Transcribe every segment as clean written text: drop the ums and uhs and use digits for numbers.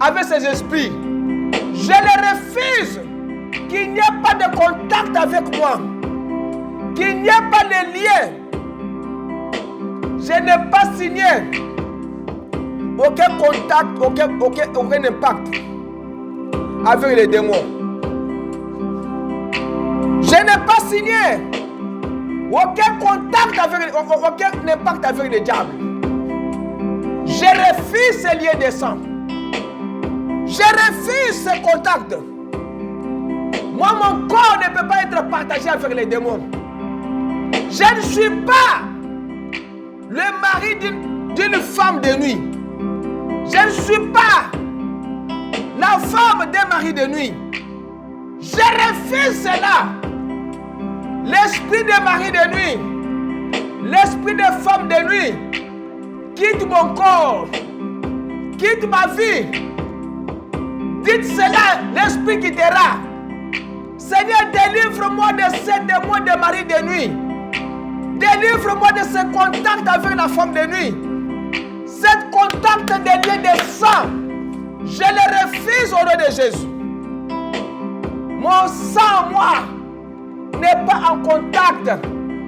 avec ces esprits. Je les refuse. Qu'il n'y ait pas de contact avec moi. Qu'il n'y ait pas de lien. Je n'ai pas signé aucun contact, aucun impact avec les démons. Je n'ai pas signé aucun contact aucun impact avec les diables. Je refuse ces liens de sang. Je refuse ces contacts. Moi, mon corps ne peut pas être partagé avec les démons. Je ne suis pas le mari d'une femme de nuit. Je ne suis pas la femme d'un mari de nuit. Je refuse cela. L'esprit de mari de nuit, l'esprit de femme de nuit, quitte mon corps, quitte ma vie. Dites cela, l'esprit quittera. Seigneur, délivre-moi de ces démons de mari de nuit. Délivre-moi de ce contact avec la femme de nuit. Cet contact de lien de sang, je le refuse au nom de Jésus. Mon sang, moi, n'est pas en contact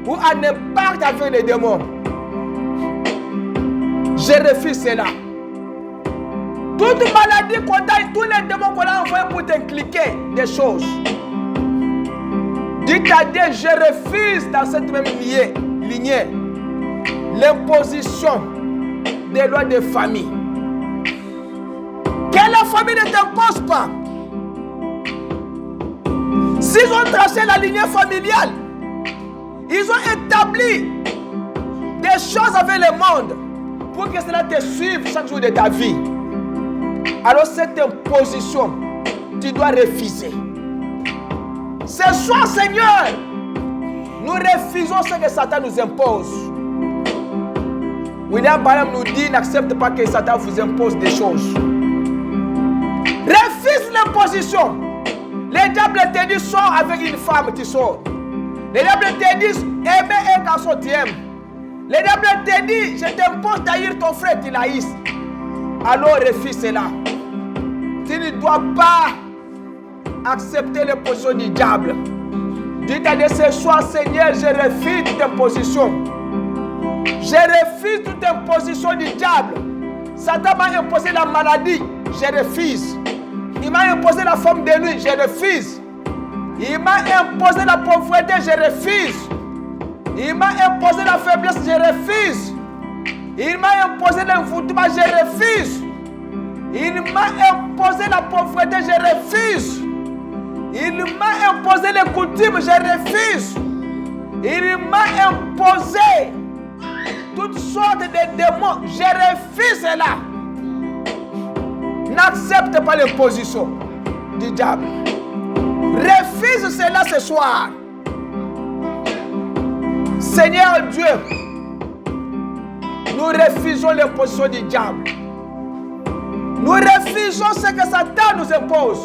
ou en impact avec les démons. Je refuse cela. Toute maladie qu'on a, tous les démons qu'on a envoyés pour t'impliquer des choses. Dites à Dieu, je refuse dans cette même lignée l'imposition des lois de famille. Que la famille ne t'impose pas. S'ils ont tracé la lignée familiale, ils ont établi des choses avec le monde pour que cela te suive chaque jour de ta vie. Alors cette imposition, tu dois refuser. Ce soir, Seigneur, nous refusons ce que Satan nous impose. William Branham nous dit, n'accepte pas que Satan vous impose des choses. Refuse l'imposition. Les diables te disent, sors avec une femme, tu sors. Les diables te disent, aimer un garçon, tu aimes. Les diables te disent, je t'impose d'haïr ton frère, tu l'haïs. Alors refuse cela. Tu ne dois pas accepter l'imposition du diable. Dites à Dieu ce soir, Seigneur, je refuse toute imposition. Je refuse toute imposition du diable. Satan m'a imposé la maladie, je refuse. Il m'a imposé la forme de nuit, je refuse. Il m'a imposé la pauvreté, je refuse. Il m'a imposé la faiblesse, je refuse. Il m'a imposé l'envoûtement, je refuse. Il m'a imposé la pauvreté, je refuse. Il m'a imposé les coutumes, je refuse. Il m'a imposé toutes sortes de démons, je refuse cela. N'accepte pas l'imposition du diable. Refuse cela ce soir. Seigneur Dieu, nous refusons l'imposition du diable. Nous refusons ce que Satan nous impose.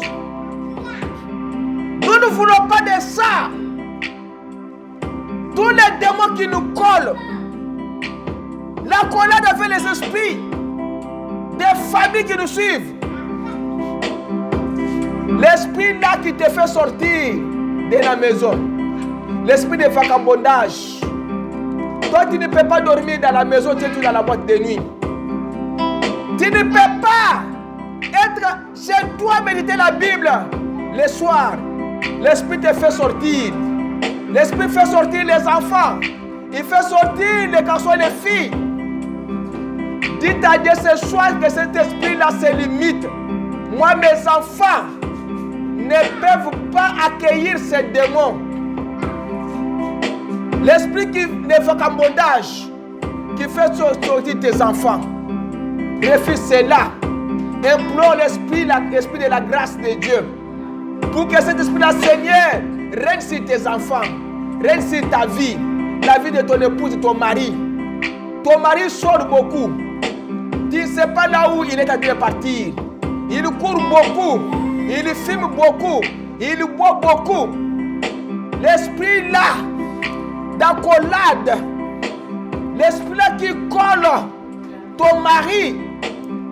Nous ne voulons pas de ça. Tous les démons qui nous collent, la collade avec les esprits, des familles qui nous suivent. L'esprit là qui te fait sortir de la maison, l'esprit de vagabondage. Toi, tu ne peux pas dormir dans la maison, tu es dans la boîte de nuit. Tu ne peux pas être chez toi, méditer la Bible le soir. L'esprit te fait sortir. L'esprit fait sortir les enfants. Il fait sortir les garçons et les filles. Dites à Dieu ce soir que cet esprit-là se limite. Moi, mes enfants ne peuvent pas accueillir ces démons. L'esprit qui ne fait qu'un bondage, qui fait sortir tes enfants. Refuse cela. Implore l'esprit de la grâce de Dieu. Pour que cet esprit-là, Seigneur, règne sur tes enfants, règne sur ta vie, la vie de ton épouse, de ton mari. Ton mari sort beaucoup. Tu ne sais pas là où il est en train de partir. Il court beaucoup. Il fume beaucoup. Il boit beaucoup. L'esprit là, d'accolade, l'esprit là qui colle ton mari,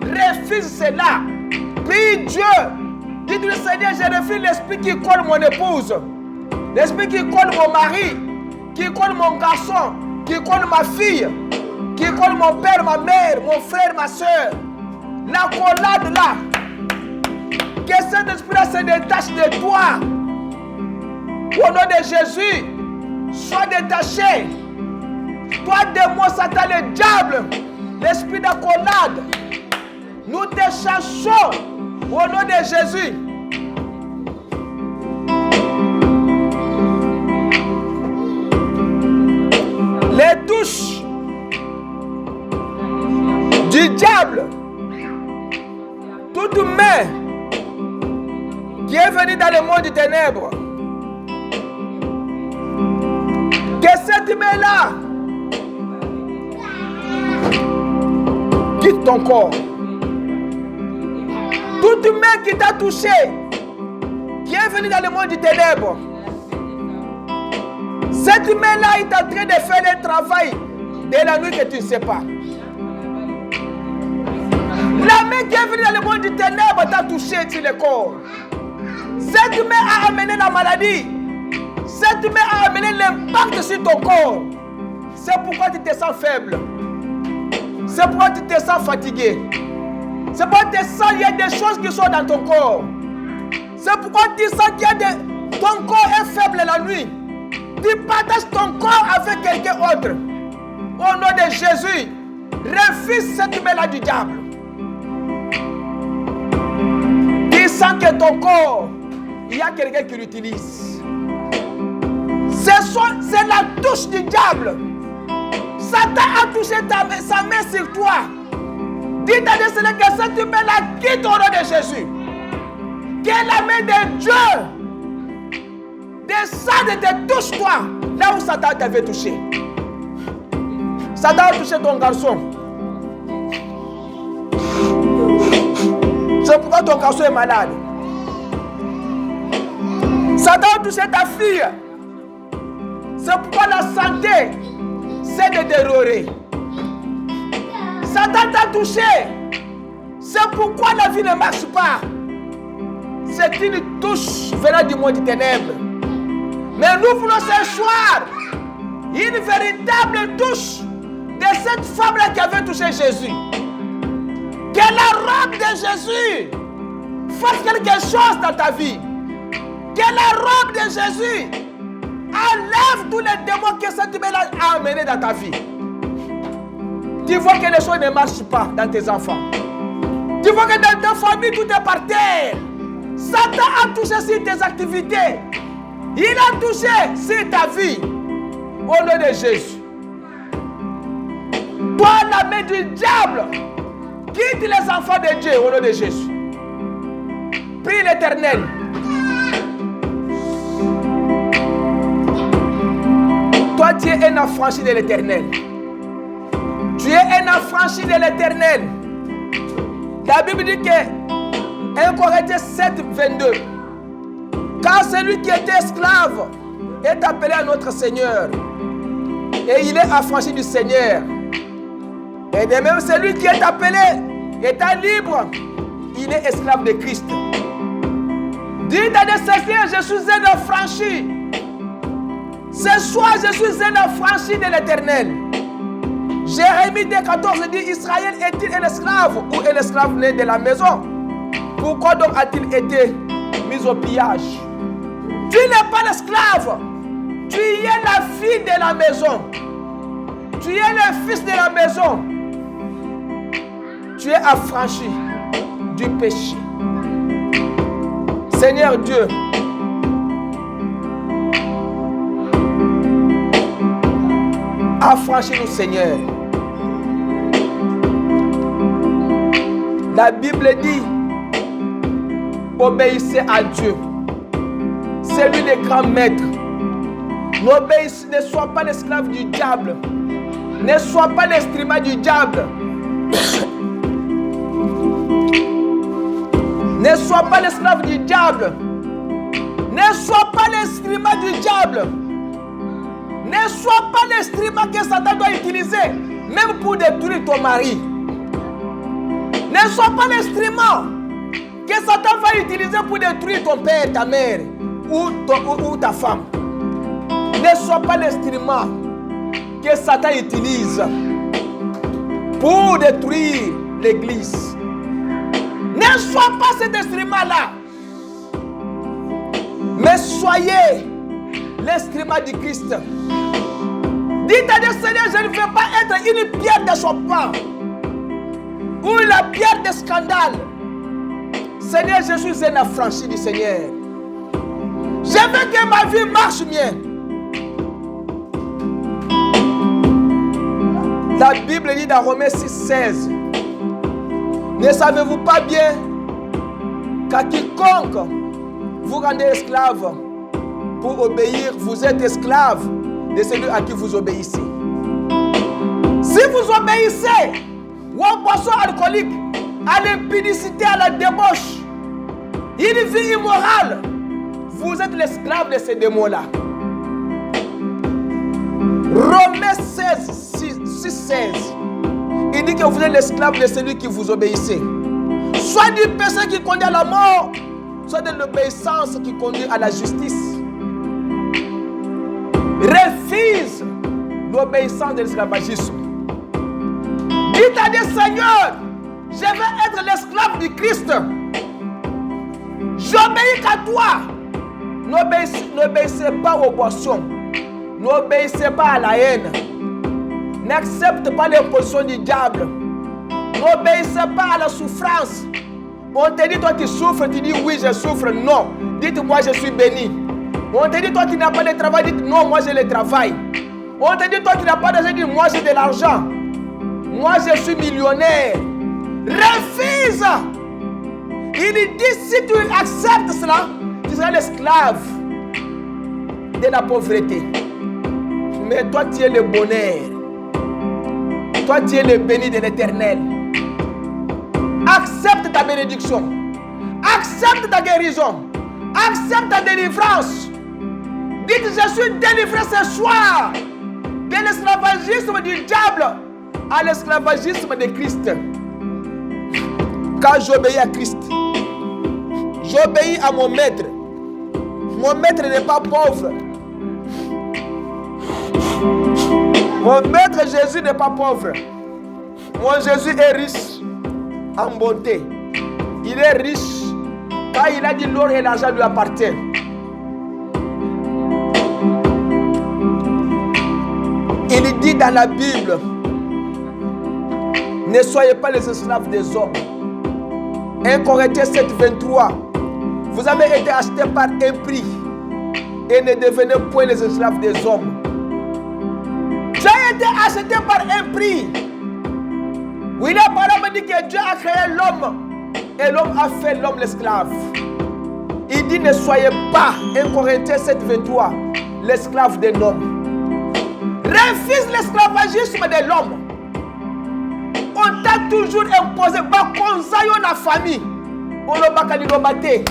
refuse cela. Prie Dieu. Dis-lui, Seigneur, je refuse l'esprit qui colle mon épouse. L'esprit qui colle mon mari. Qui colle mon garçon. Qui colle ma fille. Qui colle mon père, ma mère, mon frère, ma soeur. La collade là. Que cet esprit-là se détache de toi. Au nom de Jésus, sois détaché. Toi, démon, Satan, le diable, l'esprit d'accolade, nous te cherchons au nom de Jésus. Les touches du diable, toute main qui est venue dans le monde des ténèbres, que cette main-là quitte ton corps. Toute main qui t'a touché, qui est venue dans le monde des ténèbres, cette main-là est en train de faire le travail de la nuit que tu ne sais pas. La main qui est venue dans le monde des ténèbres t'a touché sur le corps. Cette main a amené la maladie. Cette main a amené l'impact sur ton corps. C'est pourquoi tu te sens faible. C'est pourquoi tu te sens fatigué. C'est pourquoi tu sens qu'il y a des choses qui sont dans ton corps. C'est pourquoi tu sens qu'il y a ton corps est faible la nuit. Tu partages ton corps avec quelqu'un autre. Au nom de Jésus, refuse cette main-là du diable. Tu sens que ton corps, il y a quelqu'un qui l'utilise. C'est la touche du diable. Satan a touché sa main sur toi. Dis à Dieu, Seigneur, que cette main-là quitte au nom de Jésus. Que la main de Dieu descende et te touche-toi là où Satan t'avait touché. Satan a touché ton garçon. C'est pourquoi ton garçon est malade. Satan a touché ta fille. C'est pourquoi la santé s'est détériorée. Satan t'a touché. C'est pourquoi la vie ne marche pas. C'est une touche venant du monde des ténèbres. Mais nous voulons ce soir une véritable touche de cette femme-là qui avait touché Jésus. Que la robe de Jésus fasse quelque chose dans ta vie. Que la robe de Jésus enlève tous les démons que cette main-là a amenés dans ta vie. Tu vois que les choses ne marchent pas dans tes enfants. Tu vois que dans ta famille, tout est par terre. Satan a touché sur tes activités. Il a touché sur ta vie. Au nom de Jésus. Toi, la main du diable, quitte les enfants de Dieu au nom de Jésus. Prie l'Éternel. Toi, tu es un affranchi de l'Éternel. Tu es un affranchi de l'Éternel. La Bible dit que 1 Corinthiens 7, 22. Car celui qui était esclave est appelé à notre Seigneur. Et il est affranchi du Seigneur. Et de même, celui qui est appelé étant libre, il est esclave de Christ. Dites à des Seigneurs, je suis un affranchi. Ce soir, je suis un affranchi de l'Éternel. Jérémie 2,14 dit, Israël est-il un esclave ou un esclave né de la maison? Pourquoi donc a-t-il été mis au pillage? Tu n'es pas l'esclave. Tu es la fille de la maison. Tu es le fils de la maison. Tu es affranchi du péché. Seigneur Dieu, affranchis-nous, Seigneur. La Bible dit, obéissez à Dieu. C'est lui le grand maître. Ne sois pas l'esclave du diable. Ne sois pas l'instrument du diable. Ne sois pas l'esclave du diable. Ne sois pas l'instrument du diable. Ne sois pas l'instrument que Satan doit utiliser, même pour détruire ton mari. Ne sois pas l'instrument que Satan va utiliser pour détruire ton père, ta mère ou ta femme. Ne sois pas l'instrument que Satan utilise pour détruire l'église. Ne sois pas cet instrument-là. Mais soyez l'instrument du Christ. Dites à Dieu, Seigneur, je ne veux pas être une pierre d'achoppement ou la pierre de scandale. Seigneur, je suis un affranchi du Seigneur. Je veux que ma vie marche bien. La Bible dit dans Romains 6,16, ne savez-vous pas bien qu'à quiconque vous rendez esclave pour obéir, vous êtes esclave de celui à qui vous obéissez. Si vous obéissez aux boissons alcooliques, à l'impudicité, à la débauche, une vie immorale, vous êtes l'esclave de ces démons-là. Romains 6,16. Il dit que vous êtes l'esclave de celui qui vous obéissez. Soit du péché qui conduit à la mort, soit de l'obéissance qui conduit à la justice. Refuse l'obéissance de l'esclavagisme. Dites à Dieu, Seigneur, je veux être l'esclave du Christ. J'obéis qu'à toi. N'obéissez pas aux boissons. N'obéissez pas à la haine. N'accepte pas l'imposition du diable. N'obéissez pas à la souffrance. On te dit, toi tu souffres, tu dis oui, je souffre. Non. Dites-moi, je suis béni. On te dit, toi tu n'as pas de travail, dites non, moi j'ai le travail. On te dit, toi tu n'as pas d'argent, dites moi j'ai de l'argent. Moi je suis millionnaire. Refuse. Il dit, si tu acceptes cela, tu seras l'esclave de la pauvreté. Mais toi tu es le bonheur. Toi tu es le béni de l'Éternel. Accepte ta bénédiction. Accepte ta guérison. Accepte ta délivrance. Dites, je suis délivré ce soir de l'esclavagisme du diable à l'esclavagisme de Christ. Quand j'obéis à Christ, j'obéis à mon maître. Mon maître n'est pas pauvre. Mon maître Jésus n'est pas pauvre. Mon Jésus est riche en bonté. Il est riche. Quand il a dit l'or et l'argent lui appartiennent. Il dit dans la Bible, ne soyez pas les esclaves des hommes. 1 Corinthiens 7, 23. Vous avez été achetés par un prix et ne devenez point les esclaves des hommes. J'ai été acheté par un prix. Oui, la parole me dit que Dieu a créé l'homme et l'homme a fait l'homme l'esclave. Il dit, ne soyez pas, 1 Corinthiens 7, 23, l'esclave d'un homme. Refuse l'esclavagisme de l'homme. On t'a toujours imposé, bakonzayo na famille. On le bakalino bate.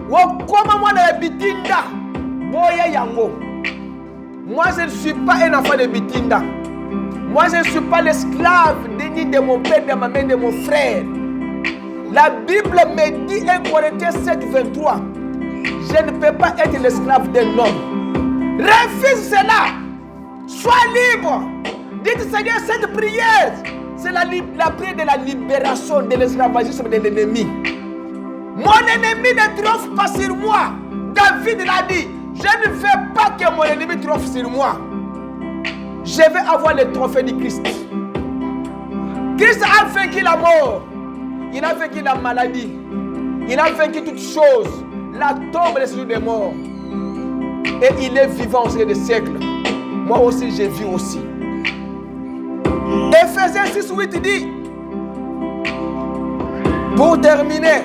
Wakoma moi na bitinda. Boya yango. Moi je ne suis pas un enfant de bitinda. Moi je ne suis pas l'esclave ni de mon père, de ma mère, de mon frère. La Bible me dit 1 Corinthiens 7, 23. Je ne peux pas être l'esclave d'un homme. Refuse cela. Sois libre. Dites, Seigneur, cette prière, c'est la prière de la libération de l'esclavagisme de l'ennemi. Mon ennemi ne triomphe pas sur moi. David l'a dit, je ne veux pas que mon ennemi triomphe sur moi. Je vais avoir le trophée du Christ. Christ a vaincu la mort. Il a vaincu la maladie. Il a vaincu toutes choses. La tombe des séjours des morts. Et il est vivant au siècle des siècles. Moi aussi, je vis aussi. Ephésiens 6, 8 dit, pour terminer,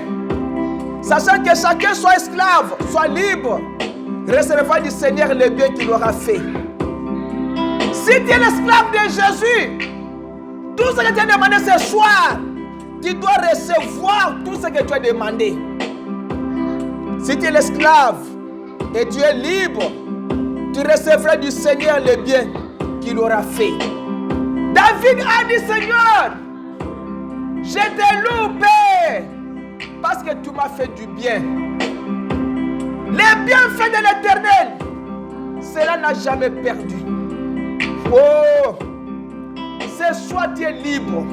sachant que chacun soit esclave, soit libre, recevant du Seigneur le bien qu'il aura fait. Si tu es l'esclave de Jésus, tout ce que tu as demandé ce soir, tu dois recevoir tout ce que tu as demandé. Si tu es l'esclave et tu es libre, tu recevras du Seigneur le bien qu'il aura fait. David a dit, Seigneur, je te loue, Père, parce que tu m'as fait du bien. Les bienfaits de l'Éternel, cela n'a jamais perdu. Oh, ce soir tu es libre.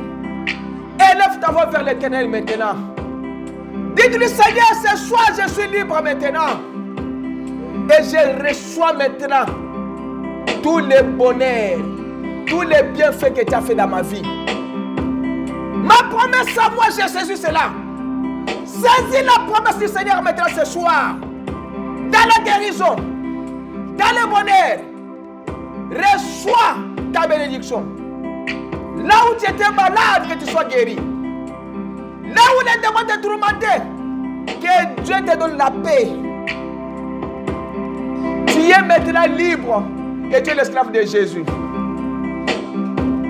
Élève ta voix vers l'Éternel maintenant. Dites-lui, Seigneur, ce soir je suis libre maintenant. Et je reçois maintenant tous les bonheurs, tous les bienfaits que tu as fait dans ma vie. Ma promesse à moi, j'ai saisi cela. Saisis la promesse du Seigneur maintenant ce soir. Dans la guérison, dans le bonheur, reçois ta bénédiction. Là où tu étais malade, que tu sois guéri. Là où les démons te tourmentaient, que Dieu te donne la paix. Tu es maintenant libre et tu es l'esclave de Jésus.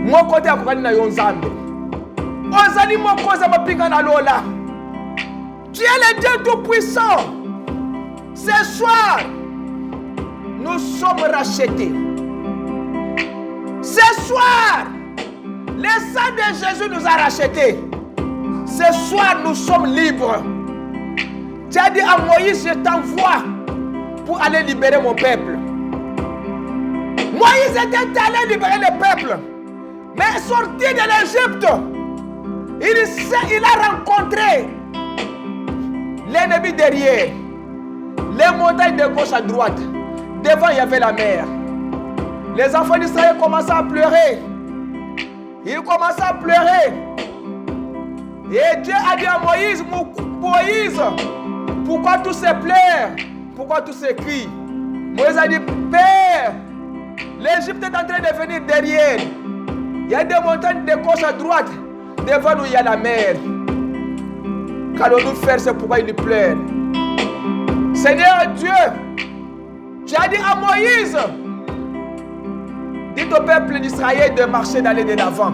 Mon côté à Koukani na Yonzambe. Ozali mon cause ma pinga na lola. Tu es le Dieu tout-puissant. Ce soir, nous sommes rachetés. Ce soir, le sang de Jésus nous a rachetés. Ce soir, nous sommes libres. Tu as dit à Moïse, je t'envoie pour aller libérer mon peuple. Moïse était allé libérer le peuple. Mais sorti de l'Égypte, il a rencontré l'ennemi derrière. Les montagnes de gauche à droite. Devant, il y avait la mer. Les enfants d'Israël commençaient à pleurer. Ils commençaient à pleurer. Et Dieu a dit à Moïse, Moïse, pourquoi tous ces pleurs? Pourquoi tous ces cris? Moïse a dit, Père, l'Égypte est en train de venir derrière. Il y a des montagnes de gauche à droite. Devant nous, il y a la mer. Qu'allons-nous faire? C'est pourquoi il pleure. Seigneur Dieu, tu as dit à Moïse, dis au peuple d'Israël de marcher, d'aller de l'avant.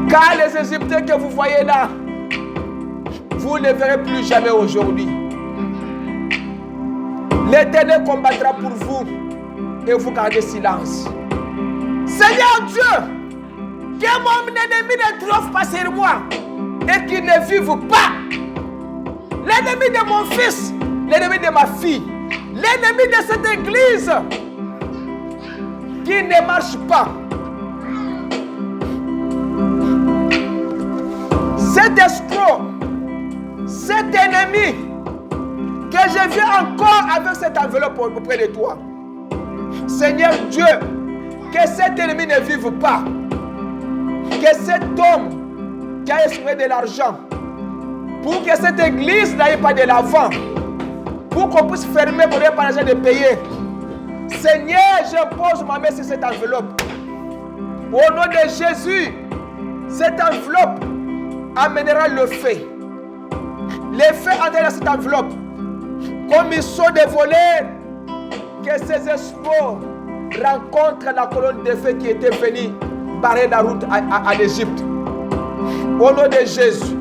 Car les Égyptiens que vous voyez là, vous ne les verrez plus jamais aujourd'hui. L'Éternel combattra pour vous et vous gardez silence. Seigneur Dieu, que mon ennemi ne triomphe pas sur moi et qu'il ne vive pas. L'ennemi de mon fils, l'ennemi de ma fille, l'ennemi de cette église qui ne marche pas. Cet escroc, cet ennemi, que je viens encore avec cette enveloppe auprès de toi. Seigneur Dieu, que cet ennemi ne vive pas. Que cet homme qui a espéré de l'argent, pour que cette église n'aille pas de l'avant, pour qu'on puisse fermer pour ne pas l'argent de payer. Seigneur, je pose ma main sur cette enveloppe. Au nom de Jésus, cette enveloppe amènera le feu. Le feu entraînera cette enveloppe. Comme ils sont des voleurs, que ces espoirs rencontrent la colonne de feu qui était venue barrer la route à l'Égypte. Au nom de Jésus.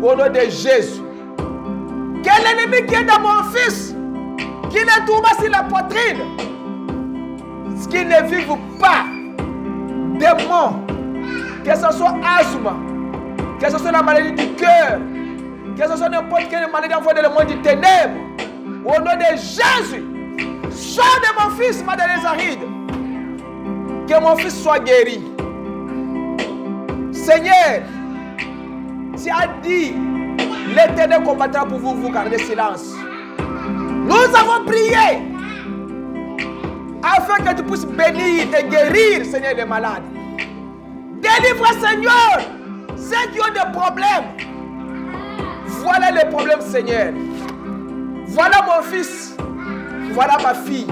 Au nom de Jésus. Quel ennemi qui est dans mon fils, qui ne tourne pas sur la poitrine, qui ne vive pas, démon, que ce soit asthme, que ce soit la maladie du cœur, que ce soit n'importe quelle maladie envoyée dans le monde du ténèbre, au nom de Jésus, sors de mon fils, Madame Lézaride, que mon fils soit guéri. Seigneur, tu as dit, l'Éternel combattra pour vous, vous gardez silence. Nous avons prié afin que tu puisses bénir et guérir, Seigneur, les malades. Délivre, Seigneur, ceux qui ont des problèmes. Voilà les problèmes, Seigneur. Voilà mon fils. Voilà ma fille.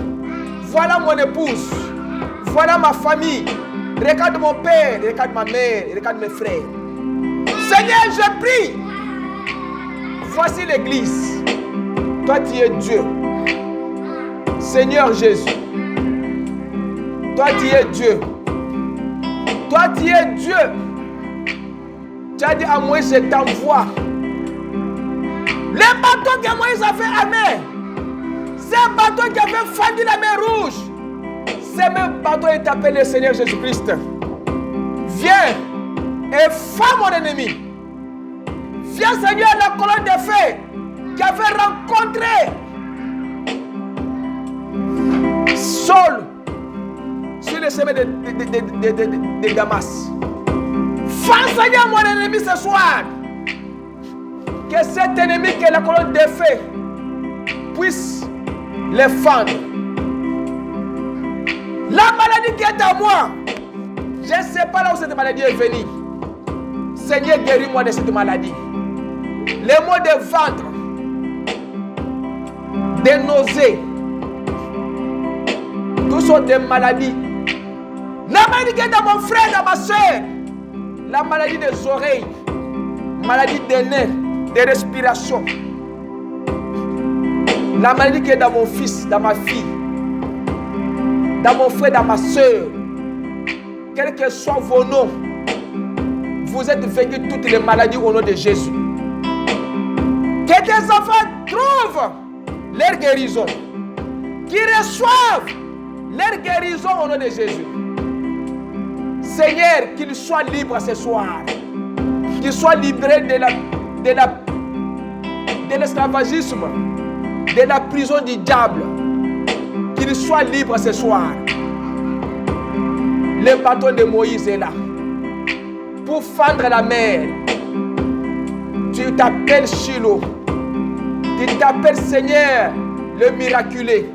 Voilà mon épouse. Voilà ma famille. Regarde mon père, regarde ma mère, regarde mes frères. Seigneur, je prie. Voici l'église. Toi, tu es Dieu. Seigneur Jésus. Toi, tu es Dieu. Toi, tu es Dieu. Tu as dit à Moïse, je t'envoie. Les bateaux que Moïse a fait à mer, ces bateaux qui avaient fendu la mer rouge, ces mêmes bateaux est appelé le Seigneur Jésus-Christ. Viens et fais mon ennemi. Dieu Seigneur, la colonne de feu qui avait rencontré Saul sur le chemin de Damas. Fends, Seigneur, mon ennemi ce soir. Que cet ennemi qui est la colonne de feu puisse les fendre. La maladie qui est en moi, je ne sais pas là où cette maladie est venue. Seigneur, guéris-moi de cette maladie. Les maux de ventre, des nausées, toutes sortes de maladies. La maladie qui est dans mon frère, dans ma soeur, la maladie des oreilles, maladie des nez, des respirations, la maladie qui est dans mon fils, dans ma fille, dans mon frère, dans ma soeur, quels que soient vos noms, vous êtes vaincu toutes les maladies au nom de Jésus. Que tes enfants trouvent leur guérison, qu'ils reçoivent leur guérison au nom de Jésus. Seigneur, qu'ils soient libres ce soir, qu'ils soient libérés de l'esclavagisme, de la prison du diable, qu'ils soient libres ce soir. Le bâton de Moïse est là pour fendre la mer. Tu t'appelles Shiloh, tu t'appelles Seigneur le miraculé.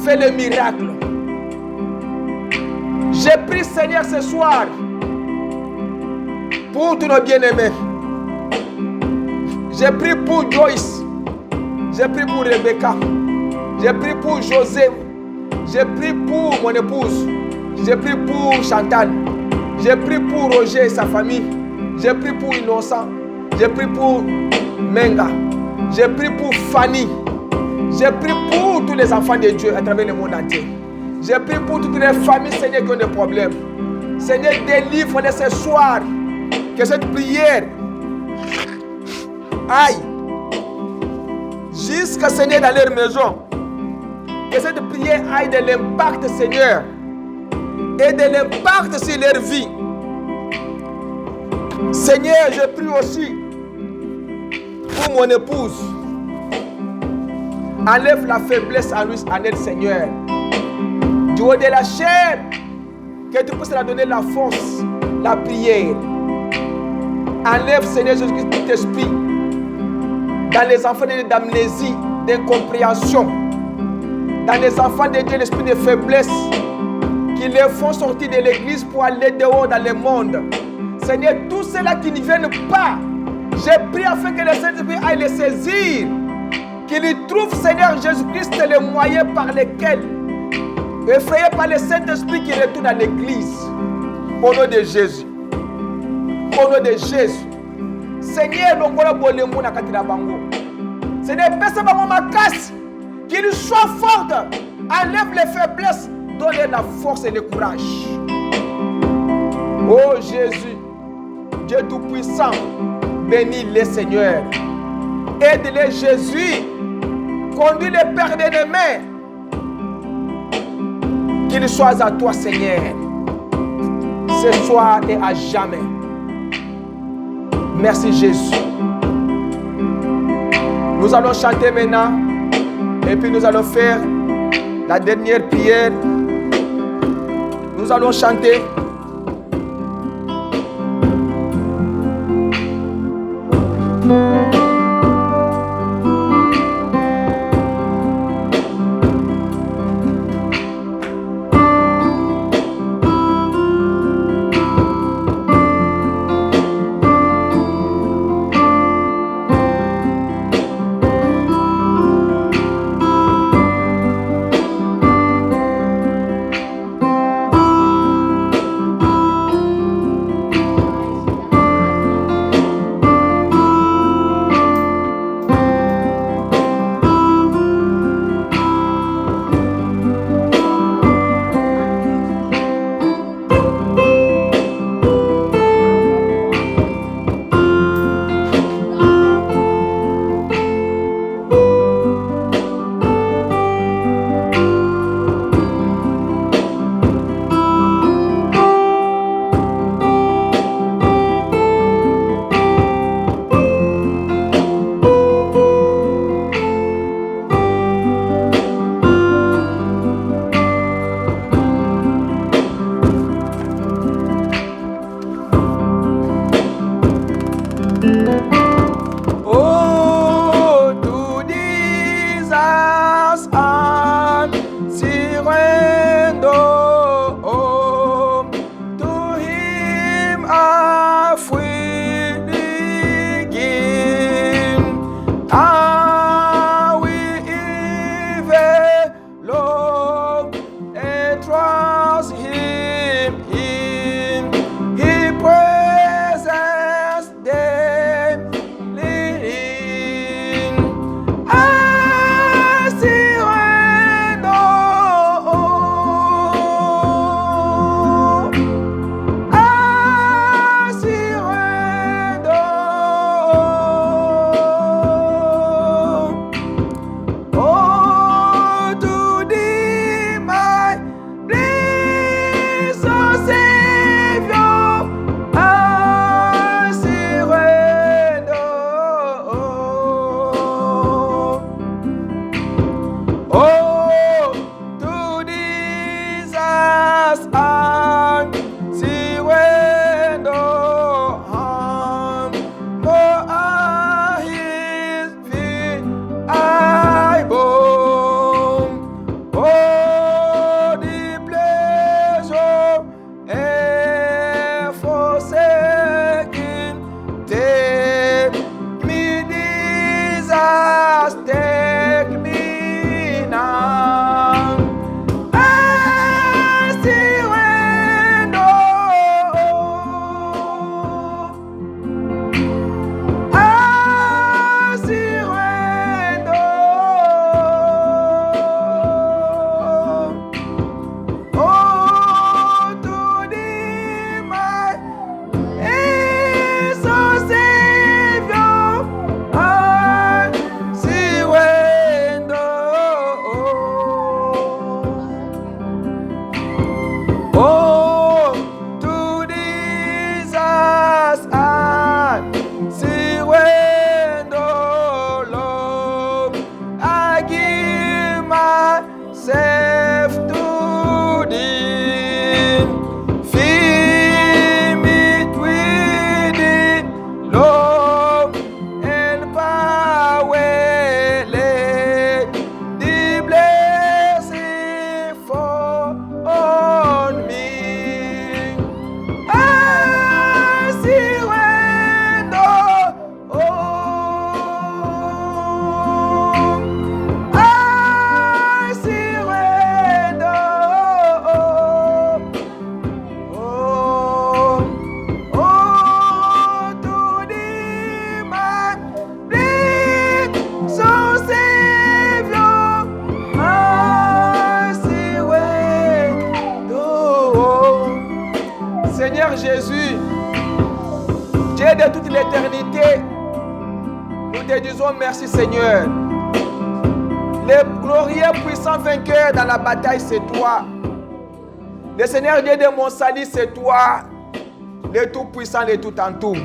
Fais le miracle. J'ai pris Seigneur ce soir pour tous nos bien-aimés. J'ai pris pour Joyce, j'ai pris pour Rebecca, j'ai pris pour José, j'ai pris pour mon épouse, j'ai pris pour Chantal, j'ai pris pour Roger et sa famille, j'ai pris pour Innocent, j'ai pris pour Menga, j'ai pris pour Fanny, j'ai pris pour tous les enfants de Dieu à travers le monde entier. J'ai pris pour toutes les familles, Seigneur, qui ont des problèmes. Seigneur, délivre-les ce soir. Que cette prière aille jusqu'à Seigneur dans leur maison. Que cette prière aille de l'impact, Seigneur, et de l'impact sur leur vie. Seigneur, je prie aussi pour mon épouse. Enlève la faiblesse en lui, en elle, Seigneur. Du haut de la chair, que tu puisses la donner la force, la prière. Enlève, Seigneur Jésus-Christ, tout esprit dans les enfants d'amnésie, d'incompréhension, dans les enfants de Dieu, l'esprit de faiblesse, qui les font sortir de l'église pour aller dehors dans le monde. Seigneur, tous ceux-là qui ne viennent pas, j'ai prié afin que le Saint-Esprit aille les saisir, qu'il y trouve, Seigneur Jésus-Christ, les moyens par lesquels, effrayé par le Saint-Esprit qui retourne à l'église. Au nom de Jésus. Au nom de Jésus. Seigneur, Seigneur, qu'il soit fort, enlève les faiblesses, donne la force et le courage. Oh Jésus, Dieu Tout-Puissant, bénis-les, Seigneur. Aide-les, Jésus. Conduis les Pères bien-aimés. Qu'il soit à toi, Seigneur, ce soir et à jamais. Merci, Jésus. Nous allons chanter maintenant et puis nous allons faire la dernière prière. Nous allons chanter. de toute l'éternité, nous te disons merci Seigneur. Le glorieux puissant vainqueur dans la bataille, c'est toi. Le Seigneur Dieu de mon salut, c'est toi. Le tout-puissant, le tout en tout.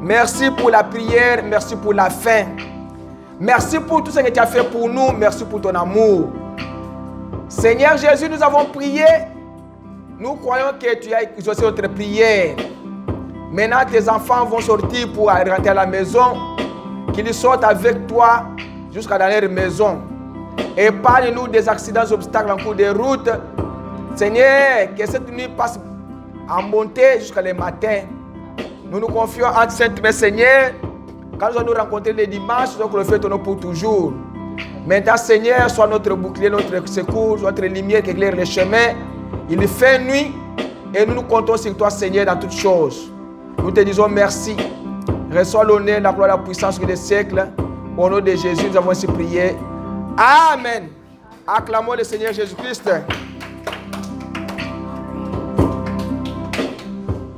Merci pour la prière, merci pour la fin. Merci pour tout ce que tu as fait pour nous, merci pour ton amour. Seigneur Jésus, nous avons prié. Nous croyons que tu as exaucé notre prière. Maintenant, tes enfants vont sortir pour rentrer à la maison. Qu'ils sortent avec toi jusqu'à la dernière maison. Épargne-nous des accidents, des obstacles en cours de route. Seigneur, que cette nuit passe en montée jusqu'à le matin. Nous nous confions en Sainte Mère, Seigneur. Quand nous allons nous rencontrer les dimanches, nous allons le faire ton nom pour toujours. Maintenant, Seigneur, sois notre bouclier, notre secours, notre lumière qui éclaire les chemins. Il fait nuit et nous nous comptons sur toi, Seigneur, dans toutes choses. Nous te disons merci. Reçois l'honneur, la gloire, la puissance des siècles. Au nom de Jésus, nous avons ainsi prié. Amen. Acclamons le Seigneur Jésus-Christ.